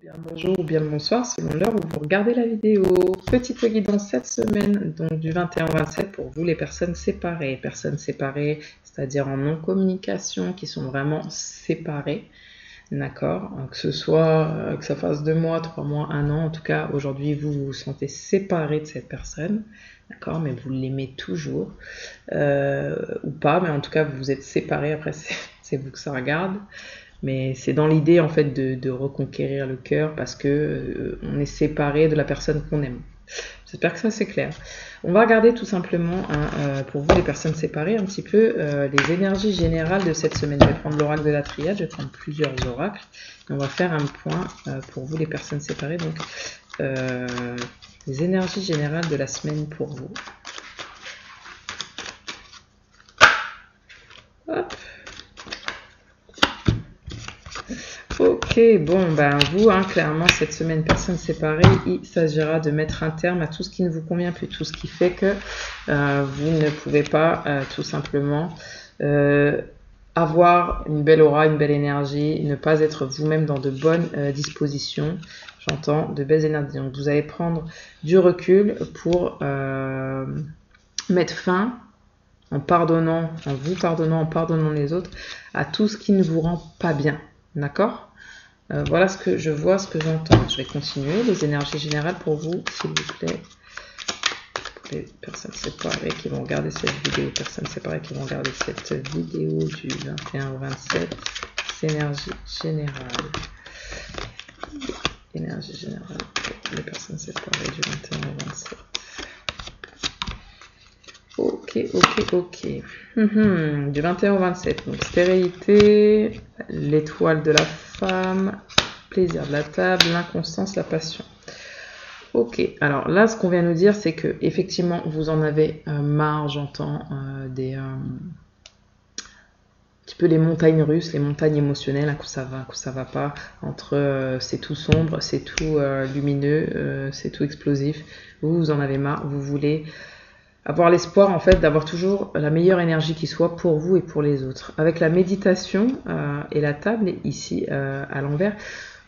Bonjour ou bien le bonsoir selon l'heure où vous regardez la vidéo. Petite guidance cette semaine, donc du 21 au 27 pour vous les personnes séparées. Personnes séparées, c'est-à-dire en non-communication, qui sont vraiment séparées. D'accord, que ce soit, que ça fasse 2 mois, 3 mois, 1 an, en tout cas aujourd'hui vous vous sentez séparé de cette personne, d'accord, mais vous l'aimez toujours, ou pas, mais en tout cas vous vous êtes séparés, après c'est vous que ça regarde, mais c'est dans l'idée en fait de reconquérir le cœur parce que on est séparé de la personne qu'on aime. J'espère que ça c'est clair. On va regarder tout simplement, pour vous les personnes séparées, un petit peu les énergies générales de cette semaine. Je vais prendre l'oracle de la triade, je vais prendre plusieurs oracles. Et on va faire un point pour vous les personnes séparées. Donc, les énergies générales de la semaine pour vous. Hop. Ok, bon, ben vous, clairement, cette semaine, personne séparée, il s'agira de mettre un terme à tout ce qui ne vous convient plus, tout ce qui fait que vous ne pouvez pas tout simplement avoir une belle aura, une belle énergie, ne pas être vous-même dans de bonnes dispositions, j'entends, de belles énergies. Donc vous allez prendre du recul pour mettre fin, en pardonnant, en vous pardonnant, en pardonnant les autres, à tout ce qui ne vous rend pas bien, d'accord ? Voilà ce que je vois, ce que j'entends. Je vais continuer. Les énergies générales pour vous, s'il vous plaît. Pour les personnes séparées qui vont regarder cette vidéo, personnes séparées qui vont regarder cette vidéo du 21 au 27. Énergie générale. Énergie générale pour les personnes séparées du 21 au 27. Ok. Du 21 au 27. Donc, stérilité, l'étoile de la femme, plaisir de la table, l'inconstance, la passion. Ok, alors là, ce qu'on vient nous dire, c'est que effectivement, vous en avez marre, j'entends, un petit peu les montagnes russes, les montagnes émotionnelles, un coup ça va pas, entre c'est tout sombre, c'est tout lumineux, c'est tout explosif. Vous en avez marre, vous voulez avoir l'espoir en fait d'avoir toujours la meilleure énergie qui soit pour vous et pour les autres. Avec la méditation et la table ici à l'envers,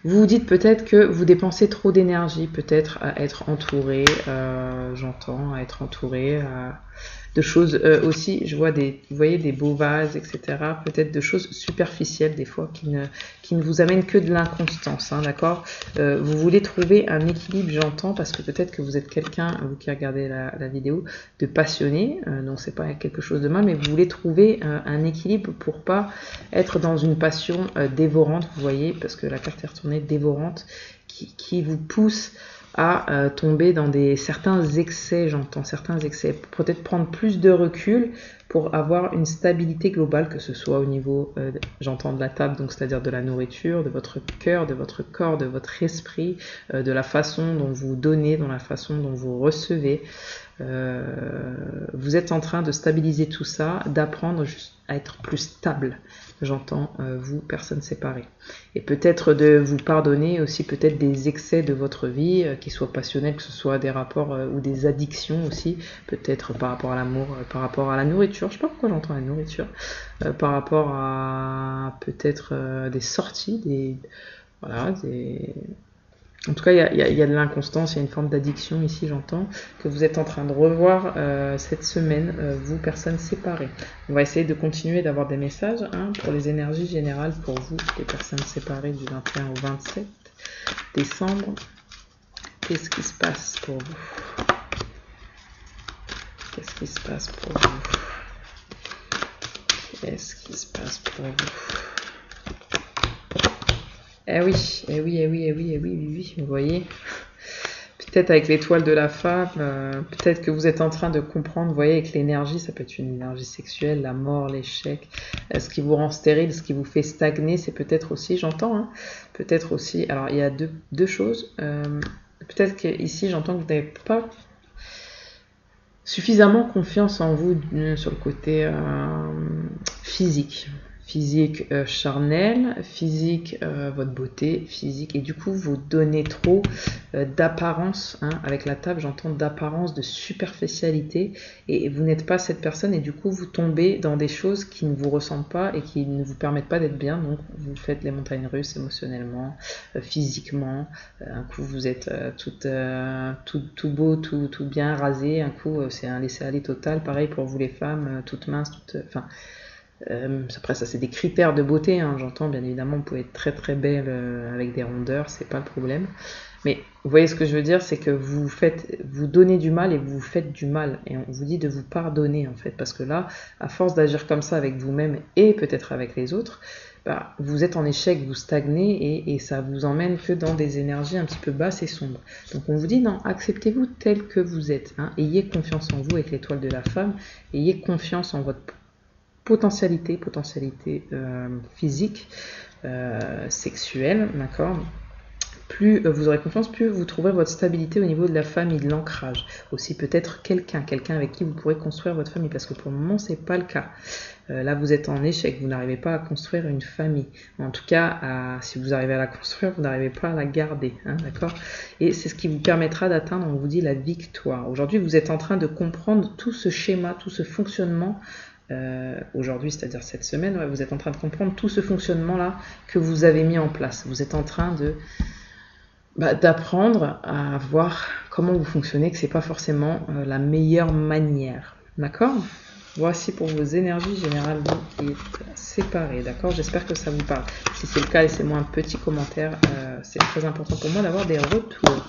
vous vous dites peut-être que vous dépensez trop d'énergie, peut-être à être entouré, j'entends, à être entouré de choses aussi, je vois vous voyez des beaux vases, etc. Peut-être de choses superficielles des fois qui ne vous amènent que de l'inconstance, d'accord. Vous voulez trouver un équilibre, j'entends, parce que peut-être que vous êtes quelqu'un, vous qui regardez la vidéo, de passionné, donc c'est pas quelque chose de mal, mais vous voulez trouver un équilibre pour pas être dans une passion dévorante, vous voyez, parce que la carte est retournée dévorante, qui vous pousse à tomber dans certains excès, j'entends certains excès, peut-être prendre plus de recul pour avoir une stabilité globale, que ce soit au niveau, j'entends de la table, donc c'est-à-dire de la nourriture, de votre cœur, de votre corps, de votre esprit, de la façon dont vous donnez, dans la façon dont vous recevez. Vous êtes en train de stabiliser tout ça, d'apprendre à être plus stable, j'entends, vous, personnes séparées. Et peut-être de vous pardonner aussi peut-être des excès de votre vie, qui soient passionnels, que ce soit des rapports ou des addictions aussi, peut-être par rapport à l'amour, par rapport à la nourriture, je sais pas pourquoi j'entends la nourriture, par rapport à peut-être des sorties, en tout cas, il y a de l'inconstance, il y a une forme d'addiction ici, j'entends, que vous êtes en train de revoir cette semaine, vous, personnes séparées. On va essayer de continuer d'avoir des messages pour les énergies générales pour vous, les personnes séparées du 21 au 27 décembre. Qu'est-ce qui se passe pour vous? Qu'est-ce qui se passe pour vous? Qu'est-ce qui se passe pour vous? Eh oui, vous voyez, peut-être avec l'étoile de la femme, peut-être que vous êtes en train de comprendre, vous voyez, avec l'énergie, ça peut être une énergie sexuelle, la mort, l'échec, ce qui vous rend stérile, ce qui vous fait stagner, c'est peut-être aussi, j'entends, peut-être aussi, alors il y a deux choses, peut-être qu'ici j'entends que vous n'avez pas suffisamment confiance en vous sur le côté physique charnel, physique votre beauté, physique, et du coup vous donnez trop d'apparence, avec la table j'entends d'apparence, de superficialité, et vous n'êtes pas cette personne, et du coup vous tombez dans des choses qui ne vous ressemblent pas et qui ne vous permettent pas d'être bien, donc vous faites les montagnes russes émotionnellement, physiquement. Un coup, vous êtes tout beau, tout bien rasé. Un coup, c'est un laisser-aller total. Pareil pour vous les femmes, toutes minces, enfin... après ça c'est des critères de beauté, hein, j'entends bien évidemment, vous pouvez être très très belle avec des rondeurs, c'est pas le problème. Mais vous voyez ce que je veux dire, c'est que vous donnez du mal et vous vous faites du mal. Et on vous dit de vous pardonner en fait, parce que là, à force d'agir comme ça avec vous-même et peut-être avec les autres, bah, vous êtes en échec, vous stagnez et ça vous emmène que dans des énergies un petit peu basses et sombres. Donc on vous dit non, acceptez-vous tel que vous êtes, hein, ayez confiance en vous avec l'étoile de la femme, ayez confiance en votre potentialité physique, sexuelle, d'accord. Plus vous aurez confiance, plus vous trouverez votre stabilité au niveau de la famille, de l'ancrage. Aussi peut-être quelqu'un avec qui vous pourrez construire votre famille, parce que pour le moment c'est pas le cas. Là vous êtes en échec, vous n'arrivez pas à construire une famille. En tout cas, si vous arrivez à la construire, vous n'arrivez pas à la garder, hein, d'accord. Et c'est ce qui vous permettra d'atteindre, on vous dit, la victoire. Aujourd'hui vous êtes en train de comprendre tout ce schéma, tout ce fonctionnement. Aujourd'hui, c'est-à-dire cette semaine, ouais, vous êtes en train de comprendre tout ce fonctionnement-là que vous avez mis en place. Vous êtes en train d'apprendre à voir comment vous fonctionnez, que c'est pas forcément la meilleure manière. D'accord? Voici pour vos énergies générales qui est séparées. D'accord? J'espère que ça vous parle. Si c'est le cas, laissez-moi un petit commentaire. C'est très important pour moi d'avoir des retours.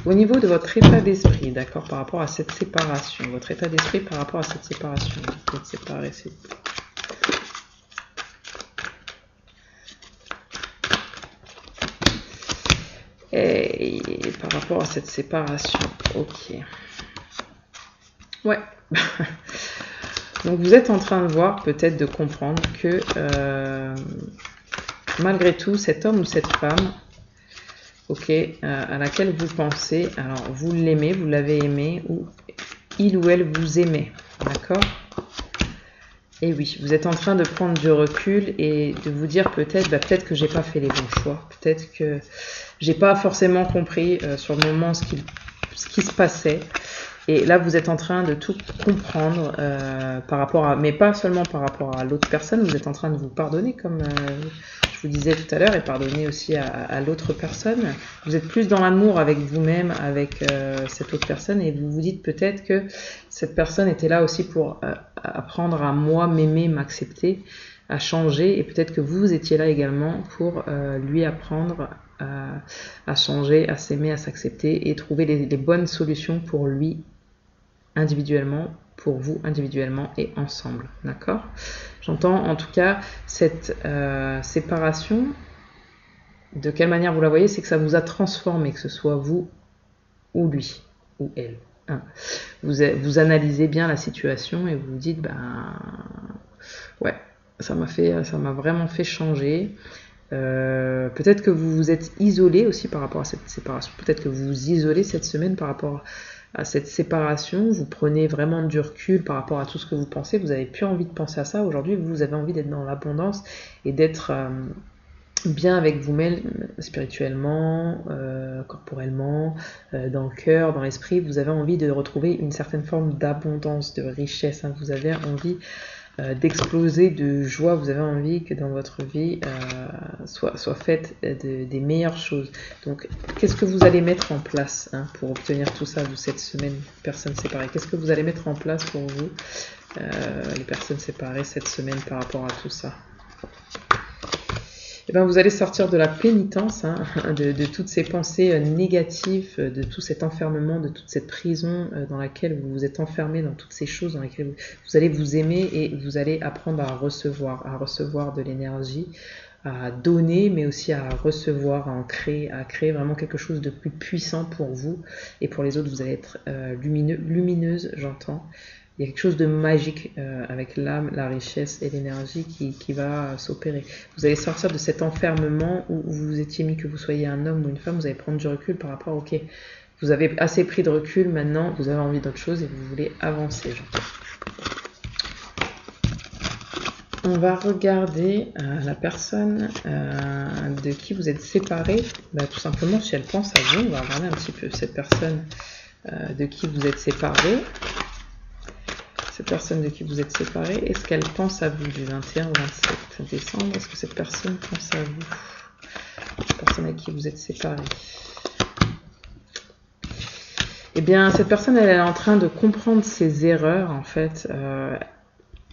Au niveau de votre état d'esprit, d'accord, par rapport à cette séparation, votre état d'esprit par rapport à cette séparation, vous êtes séparés, c'est... Et par rapport à cette séparation, ok. Ouais. Donc vous êtes en train de voir, peut-être de comprendre que malgré tout, cet homme ou cette femme, ok, à laquelle vous pensez, alors vous l'aimez, vous l'avez aimé, ou il ou elle vous aimait, d'accord? Et oui, vous êtes en train de prendre du recul et de vous dire peut-être que j'ai pas fait les bons choix, peut-être que j'ai pas forcément compris sur le moment ce qui se passait. Et là, vous êtes en train de tout comprendre par rapport à, mais pas seulement par rapport à l'autre personne, vous êtes en train de vous pardonner, comme je vous disais tout à l'heure, et pardonner aussi à l'autre personne. Vous êtes plus dans l'amour avec vous-même, avec cette autre personne, et vous vous dites peut-être que cette personne était là aussi pour apprendre à moi, m'aimer, m'accepter, à changer, et peut-être que vous étiez là également pour lui apprendre à changer, à s'aimer, à s'accepter, et trouver les bonnes solutions pour lui individuellement, pour vous individuellement et ensemble, d'accord? J'entends en tout cas cette séparation, de quelle manière vous la voyez, c'est que ça vous a transformé, que ce soit vous ou lui, ou elle. Hein. Vous analysez bien la situation et vous vous dites, ouais, ça m'a vraiment fait changer. Peut-être que vous vous êtes isolé aussi par rapport à cette séparation, peut-être que vous vous isolez cette semaine par rapport à cette séparation, vous prenez vraiment du recul par rapport à tout ce que vous pensez, vous n'avez plus envie de penser à ça, aujourd'hui vous avez envie d'être dans l'abondance et d'être bien avec vous-même spirituellement, corporellement, dans le cœur, dans l'esprit, vous avez envie de retrouver une certaine forme d'abondance, de richesse, hein. Vous avez envie d'exploser de joie, vous avez envie que dans votre vie soit faite des meilleures choses. Donc qu'est-ce que vous allez mettre en place pour obtenir tout ça, vous, cette semaine, personnes séparées? Qu'est-ce que vous allez mettre en place pour vous, les personnes séparées, cette semaine par rapport à tout ça? Eh bien, vous allez sortir de la pénitence, de toutes ces pensées négatives, de tout cet enfermement, de toute cette prison dans laquelle vous vous êtes enfermé, dans toutes ces choses dans lesquelles vous allez vous aimer et vous allez apprendre à recevoir de l'énergie, à donner, mais aussi à recevoir, à créer vraiment quelque chose de plus puissant pour vous et pour les autres. Vous allez être lumineuse, j'entends. Il y a quelque chose de magique avec l'âme, la richesse et l'énergie qui va s'opérer. Vous allez sortir de cet enfermement où vous vous étiez mis, que vous soyez un homme ou une femme, vous allez prendre du recul par rapport, ok, vous avez assez pris de recul, maintenant vous avez envie d'autre chose et vous voulez avancer. On va regarder la personne de qui vous êtes séparés, tout simplement si elle pense à vous. On va regarder un petit peu cette personne de qui vous êtes séparés. Cette personne de qui vous êtes séparés, est-ce qu'elle pense à vous du 21 au 27 décembre? Est-ce que cette personne pense à vous? la personne avec qui vous êtes séparés. Eh bien, cette personne, elle est en train de comprendre ses erreurs, en fait.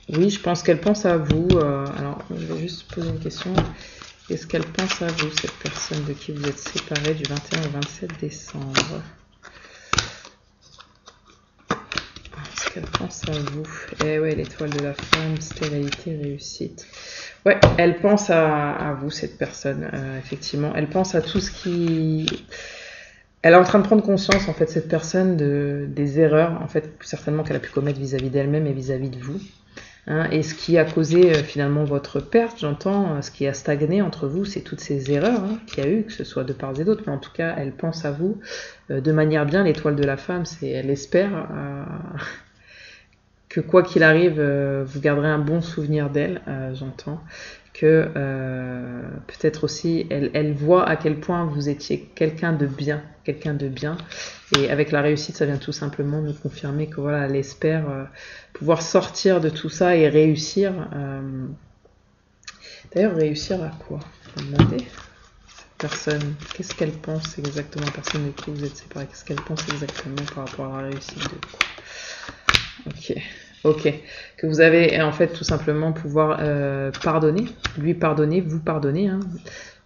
Oui, je pense qu'elle pense à vous. Alors, je vais juste poser une question. Est-ce qu'elle pense à vous, cette personne de qui vous êtes séparés du 21 au 27 décembre? Est-ce qu'elle pense à vous? Eh ouais, l'étoile de la femme, stérilité, réussite. Ouais, elle pense à vous, cette personne, effectivement. Elle pense à tout ce qui... Elle est en train de prendre conscience, en fait, cette personne, des erreurs, en fait, certainement qu'elle a pu commettre vis-à-vis d'elle-même et vis-à-vis de vous. Hein, et ce qui a causé finalement votre perte, j'entends, ce qui a stagné entre vous, c'est toutes ces erreurs qu'il y a eu, que ce soit de part et d'autre. Mais en tout cas, elle pense à vous de manière bien. L'étoile de la femme, elle espère que quoi qu'il arrive, vous garderez un bon souvenir d'elle, j'entends. Que peut-être aussi elle voit à quel point vous étiez quelqu'un de bien, et avec la réussite ça vient tout simplement nous confirmer que voilà, elle espère pouvoir sortir de tout ça et réussir. D'ailleurs, réussir à quoi? Vous me demandez, cette personne, qu'est-ce qu'elle pense exactement, la personne de qui vous êtes séparés, qu'est-ce qu'elle pense exactement par rapport à la réussite de quoi? Ok, que vous avez en fait tout simplement pouvoir pardonner, lui pardonner, vous pardonner.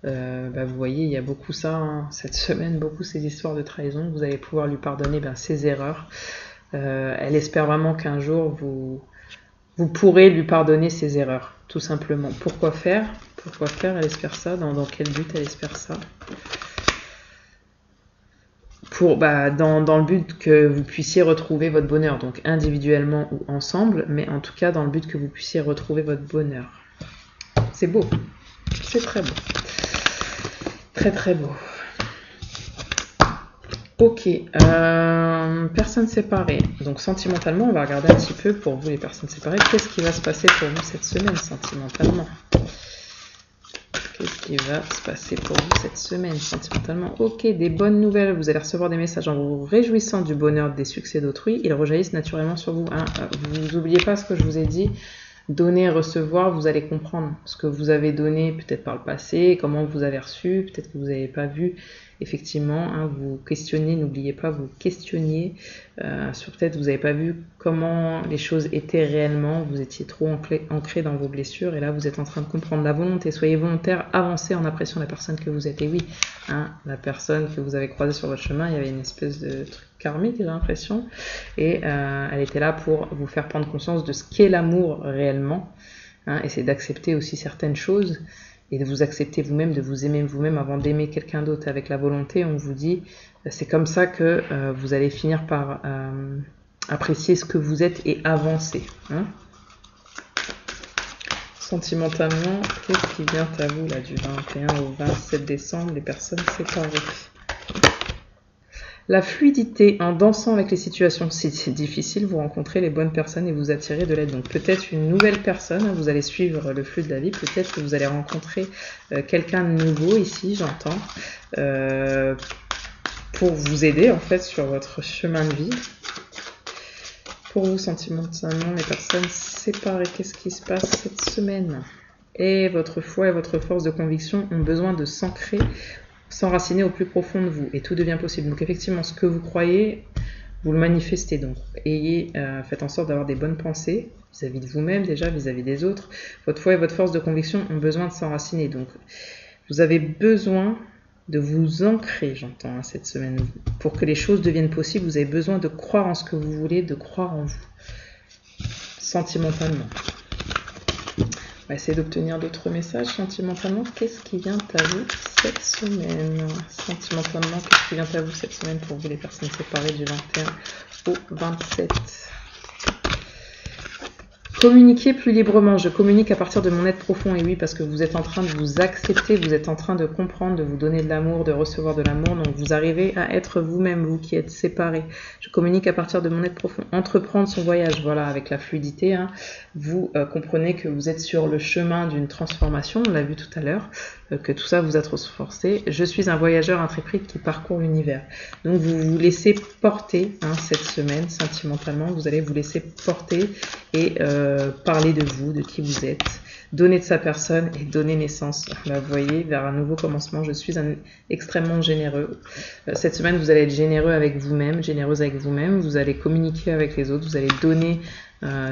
Vous voyez, il y a beaucoup ça cette semaine, beaucoup ces histoires de trahison. Vous allez pouvoir lui pardonner ses erreurs. Elle espère vraiment qu'un jour vous pourrez lui pardonner ses erreurs, tout simplement. Pourquoi faire? Elle espère ça. Dans quel but elle espère ça? Dans le but que vous puissiez retrouver votre bonheur, donc individuellement ou ensemble, mais en tout cas dans le but que vous puissiez retrouver votre bonheur. C'est beau, c'est très beau, très très beau. Ok, personnes séparées. Donc sentimentalement, on va regarder un petit peu pour vous les personnes séparées. Qu'est-ce qui va se passer pour vous cette semaine sentimentalement? Qu'est-ce qui va se passer pour vous cette semaine sentimentalement? Ok, des bonnes nouvelles. Vous allez recevoir des messages en vous réjouissant du bonheur des succès d'autrui. Ils rejaillissent naturellement sur vous. Vous n'oubliez pas ce que je vous ai dit. Donner, recevoir, vous allez comprendre ce que vous avez donné peut-être par le passé, comment vous avez reçu, peut-être que vous n'avez pas vu. Effectivement, vous questionnez, n'oubliez pas, vous questionniez sur peut-être vous n'avez pas vu comment les choses étaient réellement, vous étiez trop ancré dans vos blessures et là vous êtes en train de comprendre la volonté. Soyez volontaire, avancez en appréciant la personne que vous êtes. Et oui, la personne que vous avez croisée sur votre chemin, il y avait une espèce de truc karmique, j'ai l'impression, et elle était là pour vous faire prendre conscience de ce qu'est l'amour réellement, et c'est d'accepter aussi certaines choses et de vous accepter vous-même, de vous aimer vous-même avant d'aimer quelqu'un d'autre. Avec la volonté, on vous dit, c'est comme ça que vous allez finir par apprécier ce que vous êtes et avancer. Sentimentalement, qu'est-ce qui vient à vous là du 21 au 27 décembre, les personnes séparées? La fluidité, en dansant avec les situations, si c'est difficile, vous rencontrez les bonnes personnes et vous attirez de l'aide. Donc peut-être une nouvelle personne, vous allez suivre le flux de la vie, peut-être que vous allez rencontrer quelqu'un de nouveau ici, j'entends, pour vous aider en fait sur votre chemin de vie. Pour vous, sentimentalement, les personnes séparées, qu'est-ce qui se passe cette semaine? Et votre foi et votre force de conviction ont besoin de s'ancrer, s'enraciner au plus profond de vous, et tout devient possible. Donc effectivement, ce que vous croyez, vous le manifestez. Donc faites en sorte d'avoir des bonnes pensées vis-à-vis de vous-même déjà, vis-à-vis des autres. Votre foi et votre force de conviction ont besoin de s'enraciner. Donc vous avez besoin de vous ancrer, j'entends, cette semaine. Pour que les choses deviennent possibles, vous avez besoin de croire en ce que vous voulez, de croire en vous. Sentimentalement. On va essayer d'obtenir d'autres messages sentimentalement. Qu'est-ce qui vient à vous cette semaine? Sentimentalement, qu'est-ce qui vient à vous cette semaine pour vous les personnes séparées du 21 au 27? Communiquez plus librement. Je communique à partir de mon être profond. Et oui, parce que vous êtes en train de vous accepter, vous êtes en train de comprendre, de vous donner de l'amour, de recevoir de l'amour. Donc vous arrivez à être vous-même, vous qui êtes séparés. Je communique à partir de mon être profond. Entreprendre son voyage, voilà, avec la fluidité. Vous comprenez que vous êtes sur le chemin d'une transformation. On l'a vu tout à l'heure, que tout ça vous a transformé. Je suis un voyageur intrépide qui parcourt l'univers. Donc vous vous laissez porter cette semaine, sentimentalement. Vous allez vous laisser porter et parler de vous, de qui vous êtes, donner de sa personne et donner naissance. Là, vous voyez, vers un nouveau commencement. Je suis extrêmement généreux. Cette semaine, vous allez être généreux avec vous-même, généreuse avec vous-même. Vous allez communiquer avec les autres. Vous allez donner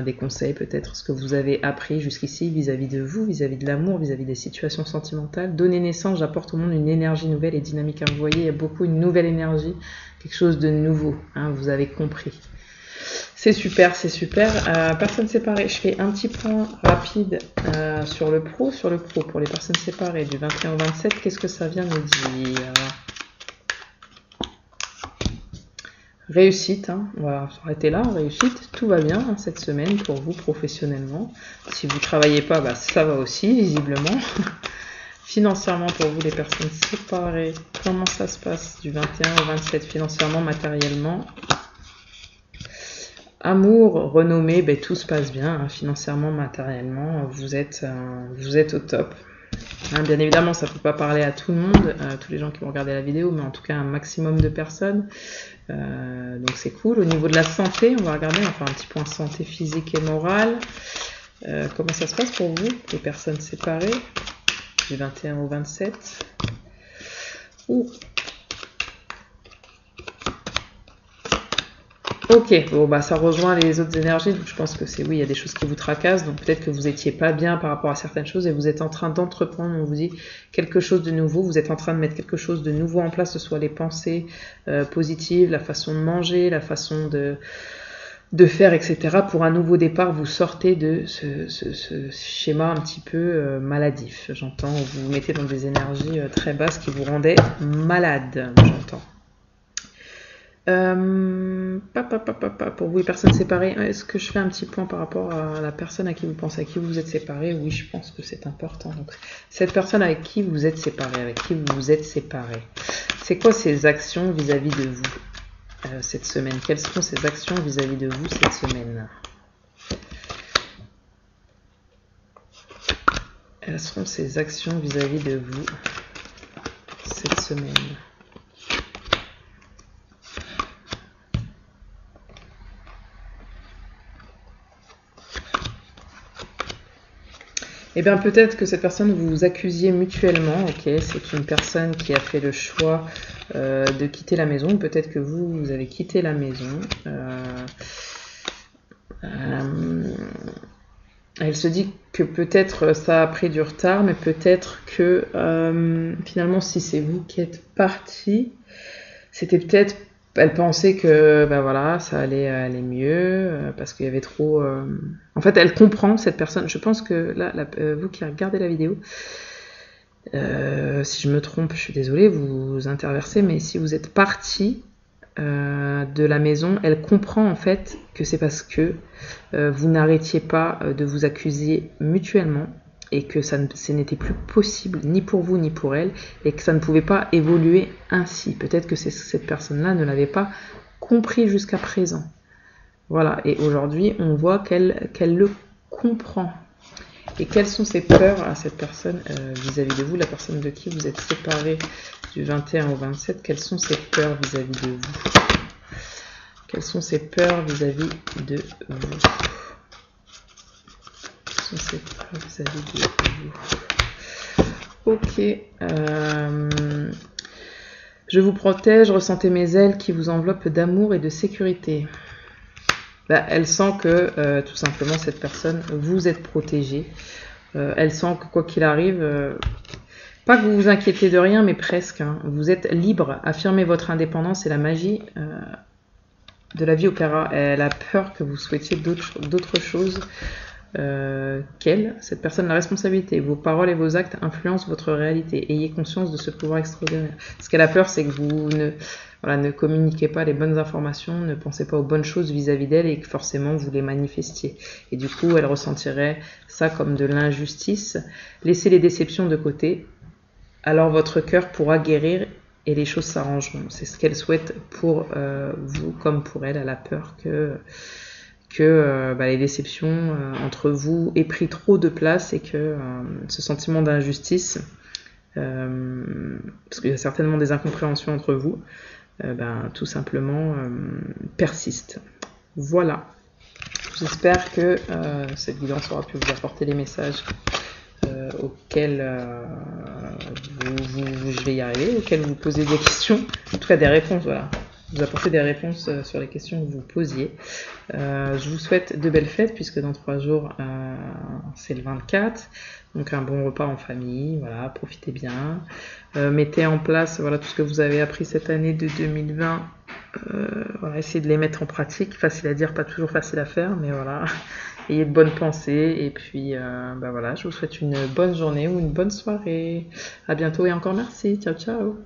des conseils, peut-être ce que vous avez appris jusqu'ici vis-à-vis de vous, vis-à-vis de l'amour, vis-à-vis des situations sentimentales. Donner naissance, j'apporte au monde une énergie nouvelle et dynamique. Vous voyez, il y a beaucoup une nouvelle énergie, quelque chose de nouveau. Vous avez compris. C'est super, c'est super. Personnes séparées, je fais un petit point rapide sur le pro. Sur le pro, pour les personnes séparées du 21 au 27, qu'est-ce que ça vient nous dire? Réussite, on va s'arrêter là, réussite, tout va bien cette semaine pour vous professionnellement. Si vous ne travaillez pas, ça va aussi, visiblement. Financièrement, pour vous, les personnes séparées, comment ça se passe du 21 au 27, financièrement, matériellement? Amour, renommée, tout se passe bien, financièrement, matériellement, vous êtes au top. Bien évidemment, ça ne peut pas parler à tout le monde, tous les gens qui vont regarder la vidéo, mais en tout cas un maximum de personnes. Donc c'est cool. Au niveau de la santé, on va regarder, on va faire un petit point santé physique et morale. Comment ça se passe pour vous, les personnes séparées, du 21 au 27? Ok, bon ça rejoint les autres énergies, donc je pense que oui, il y a des choses qui vous tracassent, donc peut-être que vous étiez pas bien par rapport à certaines choses et vous êtes en train d'entreprendre, on vous dit quelque chose de nouveau, vous êtes en train de mettre quelque chose de nouveau en place, que ce soit les pensées positives, la façon de manger, la façon de faire, etc. Pour un nouveau départ, vous sortez de ce schéma un petit peu maladif, j'entends, vous vous mettez dans des énergies très basses qui vous rendaient malade, j'entends. Pour vous les personnes séparées, est-ce que je fais un petit point par rapport à la personne à qui vous pensez, à qui vous êtes séparés? Oui, je pense que c'est important. Donc, cette personne avec qui vous êtes séparés, c'est quoi ses actions vis-à-vis de vous cette semaine? Quelles sont ses actions vis-à-vis de vous cette semaine? Quelles seront ses actions vis-à-vis de vous cette semaine? Eh bien, peut-être que cette personne, vous vous accusiez mutuellement, ok, c'est une personne qui a fait le choix de quitter la maison, peut-être que vous avez quitté la maison. Elle se dit que peut-être ça a pris du retard, mais peut-être que finalement, si c'est vous qui êtes parti, c'était peut-être... Elle pensait que ça allait aller mieux parce qu'il y avait trop... En fait, elle comprend cette personne. Je pense que là, vous qui regardez la vidéo, si je me trompe, je suis désolée, vous interversez, mais si vous êtes parti de la maison, elle comprend en fait que c'est parce que vous n'arrêtiez pas de vous accuser mutuellement et que ce n'était plus possible ni pour vous ni pour elle et que ça ne pouvait pas évoluer ainsi. Peut-être que cette personne-là ne l'avait pas compris jusqu'à présent. Voilà, et aujourd'hui, on voit qu'elle le comprend. Et quelles sont ses peurs à cette personne vis-à-vis de vous, la personne de qui vous êtes séparés du 21 au 27, quelles sont ses peurs vis-à-vis de vous? Quelles sont ses peurs vis-à-vis de vous? Ses peurs vis-à-vis de vous. Ok. Je vous protège, ressentez mes ailes qui vous enveloppent d'amour et de sécurité. Elle sent que tout simplement cette personne, vous êtes protégé. Elle sent que quoi qu'il arrive, pas que vous vous inquiétez de rien, mais presque. Vous êtes libre, affirmez votre indépendance et la magie de la vie opéra. Elle a peur que vous souhaitiez d'autres choses qu'elle, cette personne, la responsabilité. Vos paroles et vos actes influencent votre réalité. Ayez conscience de ce pouvoir extraordinaire. Ce qu'elle a peur, c'est que vous ne communiquez pas les bonnes informations, ne pensez pas aux bonnes choses vis-à-vis d'elle et que forcément vous les manifestiez. Et du coup, elle ressentirait ça comme de l'injustice. Laissez les déceptions de côté. Alors votre cœur pourra guérir et les choses s'arrangeront. C'est ce qu'elle souhaite pour vous comme pour elle. Elle a peur que les déceptions entre vous aient pris trop de place et que ce sentiment d'injustice, parce qu'il y a certainement des incompréhensions entre vous, tout simplement persiste. Voilà. J'espère que cette guidance aura pu vous apporter des messages auxquelles je vais y arriver, auxquelles vous posez des questions, en tout cas des réponses, voilà. Vous apporter des réponses sur les questions que vous posiez. Je vous souhaite de belles fêtes puisque dans 3 jours c'est le 24, donc un bon repas en famille, voilà, profitez bien. Mettez en place voilà, tout ce que vous avez appris cette année de 2020, voilà, essayez de les mettre en pratique, facile à dire, pas toujours facile à faire, mais voilà, ayez de bonnes pensées et puis voilà, je vous souhaite une bonne journée ou une bonne soirée. À bientôt et encore merci, ciao ciao.